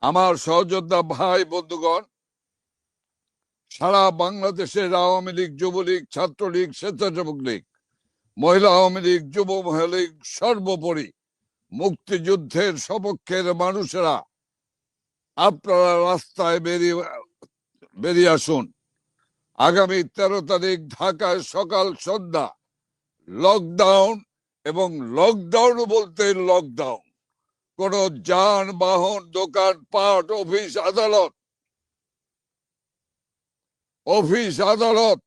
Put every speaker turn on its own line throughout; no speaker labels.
আমার সহযোদ্ধা ভাই বন্ধুগণ, সারা বাংলাদেশের আওয়ামী লীগ, যুবলীগ, ছাত্রলীগ, স্বেচ্ছাসেবক লীগ, মহিলা আওয়ামী লীগ, যুব মহিলা লীগ, সর্বোপরি মুক্তিযুদ্ধের সপক্ষের মানুষেরা আপনারা রাস্তায় বেরিয়ে আসুন। আগামী 13 তারিখ ঢাকায় সকাল সন্ধ্যা লকডাউন, এবং লকডাউন বলতে লকডাউন। কোন যানবাহন, দোকানপাট, অফিস আদালত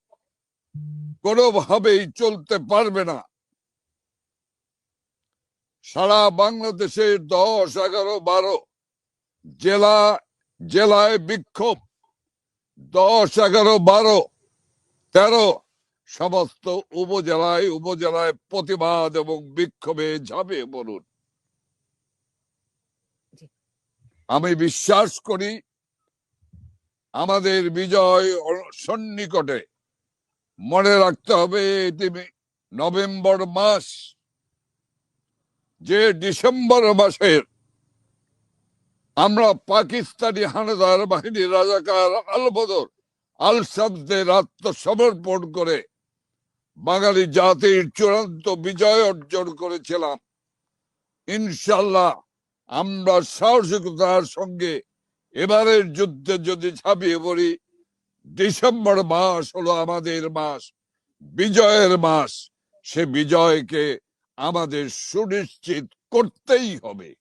কোনোভাবেই চলতে পারবে না। সারা বাংলাদেশের 10, 11, 12 জেলায় বিক্ষোভ, 10, 11, 12, 13 সমস্ত উপজেলায় প্রতিবাদ এবং বিক্ষোভে ঝাঁপিয়ে পড়ুন। আমি বিশ্বাস করি আমাদের বিজয় সন্নিকটে। মনে রাখতে হবে এটি নভেম্বর মাস, যে ডিসেম্বর মাসের আমরা পাকিস্তানি হানাদার বাহিনীর রাজাকার আল-বদর, আল-শামসদের আত্মসমর্পণ করে বাঙালি জাতির চূড়ান্ত বিজয় অর্জন করেছিলাম। ইনশাল্লাহ আমরা সাহসিকতার সঙ্গে এবারের যুদ্ধে যদি ঝাঁপিয়ে পড়ি, ডিসেম্বর মাস হলো আমাদের মাস, বিজয়ের মাস। সে বিজয়কে আমাদের সুনিশ্চিত করতেই হবে।